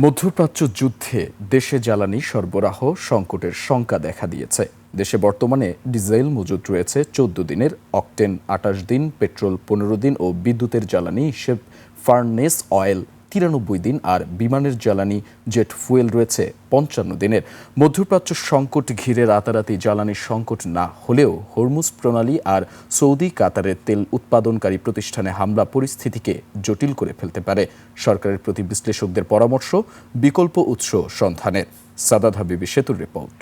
মধ্যপ্রাচ্য যুদ্ধে দেশে জ্বালানি সরবরাহ সংকটের শঙ্কা দেখা দিয়েছে। দেশে বর্তমানে ডিজেল মজুত রয়েছে ১৪ দিনের, অকটেন ২৮ দিন, পেট্রোল ১৫ দিন ও বিদ্যুতের জ্বালানি হিসেব ফার্নেস অয়েল ৯৩ দিন আর বিমানের জ্বালানি জেট ফুয়েল রয়েছে ৫৫ দিনের। মধ্যপ্রাচ্য সংকট ঘিরে রাতারাতি জ্বালানির সংকট না হলেও হরমুজ প্রণালী আর সৌদি কাতারের তেল উৎপাদনকারী প্রতিষ্ঠানে হামলা পরিস্থিতিকে জটিল করে ফেলতে পারে। সরকারের প্রতি বিশ্লেষকদের পরামর্শ বিকল্প উৎস সন্ধানের। সাদাত হাবিবি সেতুর report.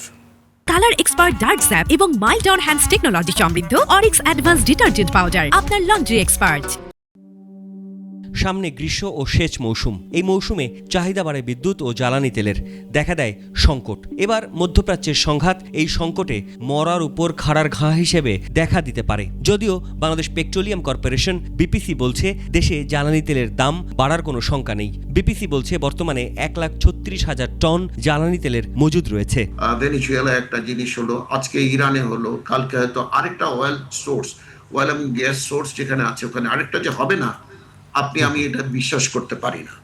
Colour expert dark sap এবং মাইল্ড অন হ্যান্ডস টেকনোলজি সমৃদ্ধ অরিক্স অ্যাডভান্স ডিটারজেন্ট পাউডার, আপনার লন্ড্রি এক্সপার্ট। সামনে গ্রীষ্ম ও সেচ মৌসুম। এই মৌসুমে চাহিদা বাড়ে বিদ্যুৎ ও জ্বালানি তেলের, দেখা দেয় সংকট। এবার মধ্যপ্রাচ্যের সংঘাত এই সংকটে মরার উপর খাড়ার ঘা হিসেবে দেখা দিতে পারে। যদিও বাংলাদেশ পেট্রোলিয়াম কর্পোরেশন বিপিসি বলছে দেশে জ্বালানি তেলের দাম বাড়ার কোনো শঙ্কা নেই। বিপিসি বলছে বর্তমানে ১,৩৬,০০০ টন জ্বালানি তেলের মজুদ রয়েছে। ভেনেজুয়েলা একটা জিনিস হলো, আজকে ইরানে হলো, কালকে হয়তো আরেকটা অয়েল এবং গ্যাস সোর্স যেখানে আছে ওখানে আরেকটা যে হবে না, আমি এটা বিশ্বাস করতে পারি না।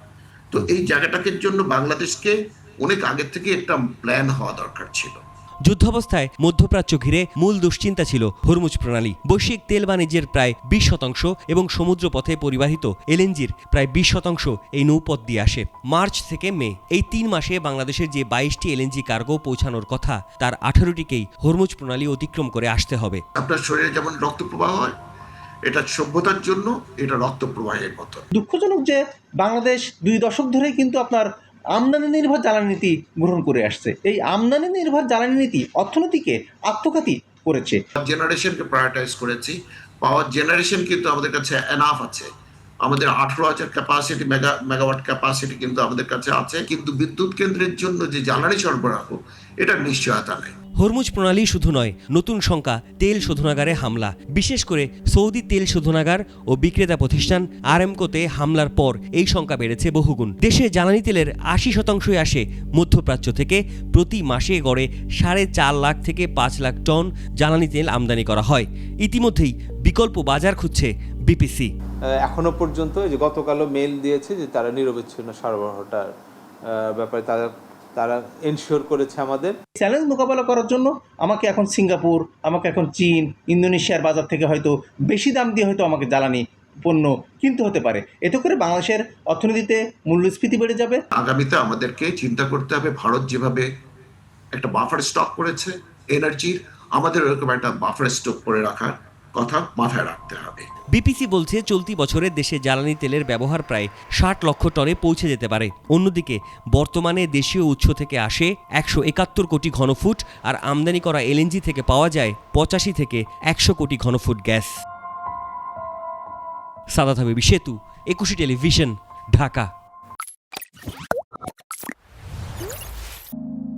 তো এই জায়গাটাকে জন্য বাংলাদেশকে অনেক আগে থেকে একটা প্ল্যান হওয়া দরকার ছিল। যুদ্ধাবস্থায় মধ্যপ্রাচ্য ঘিরে মূল দুশ্চিন্তা ছিল হরমুজ প্রণালী। বৈশ্বিক তেল বাণিজ্যের প্রায় ২০% এবং সমুদ্রপথে পরিবাহিত এলএনজির প্রায় ২০% এই নৌপথ দিয়ে আসে। মার্চ থেকে মে এই ৩ মাসে বাংলাদেশের যে ২২টি এলএনজি কার্গো পৌঁছানোর কথা, তার ১৮টিকেই হরমুজ প্রণালী অতিক্রম করে আসতে হবে। আপনার শরীরে যেমন রক্ত প্রবাহ হয়, এটা সভ্যতার জন্য এটা রক্ত প্রবাহের মতো। দুঃখজনক যে বাংলাদেশ ২ দশক ধরে কিন্তু আপনার আমদানি নির্ভর জ্বালানি নীতি গ্রহণ করে আসছে। এই আমদানি নির্ভর জ্বালানি নীতি অর্থনীতিকে আত্মঘাতী করেছে। জেনারেশনকে প্রায়োরিটাইজ করেছি। পাওয়ার জেনারেশন কিন্তু আমাদের কাছে এনাফ আছে। আমাদের ১৮,০০০ ক্যাপাসিটি মেগাওয়াট ক্যাপাসিটি কিন্তু আমাদের কাছে আছে, কিন্তু বিদ্যুৎ কেন্দ্রের জন্য যে জ্বালানি সরবরাহ, এটা নিশ্চয়তা নেই। হরমুজ প্রণালী শুধু নয়, নতুন শঙ্কা তেল শোধনাগারে হামলা। বিশেষ করে সৌদি তেল শোধনাগার ও বিক্রেতা প্রতিষ্ঠান আরামকোতে হামলার পর এই শঙ্কা বেড়েছে বহুগুণ। দেশে জ্বালানি তেলের ৮০% আসে মধ্যপ্রাচ্য থেকে। প্রতি মাসে গড়ে ৪.৫ লাখ থেকে ৫ লাখ টন জ্বালানি তেল আমদানি করা হয়। ইতিমধ্যেই বিকল্প বাজার খুঁজছে বিপিসি। এখনো পর্যন্ত যে গতকালও মেল দিয়েছে যে তারা নিরবচ্ছিন্ন সরবরাহটার ব্যাপারে তারা এনশিওর করেছে। আমাদের চ্যালেঞ্জ মোকাবেলা করার জন্য আমাকে এখন সিঙ্গাপুর, আমাকে এখন চীন, ইন্দোনেশিয়ার বাজার থেকে হয়তো বেশি দাম দিয়ে হয়তো আমাকে জ্বালানি পণ্য কিনতে হতে পারে। এতে করে বাংলাদেশের অর্থনীতিতে মূল্যস্ফীতি বেড়ে যাবে। আগামীতে আমাদেরকে চিন্তা করতে হবে, ভারত যেভাবে একটা বাফার স্টক করেছে এনার্জির, আমাদের এরকম একটা বাফার স্টক করে রাখার কথা মাথায় রাখতে হবে। বিপিসি বলছে চলতি বছরে দেশে জ্বালানি তেলের ব্যবহার প্রায় ৬০ লক্ষ টনে পৌঁছে যেতে পারে। অন্যদিকে বর্তমানে দেশীয় উৎস থেকে আসে ১৭১ কোটি ঘনফুট, আর আমদানি করা এলএনজি থেকে পাওয়া যায় ৮৫ থেকে ১০০ কোটি ঘনফুট গ্যাস। সাদাত হাবিবি সেতু, ২১ টেলিভিশন, ঢাকা।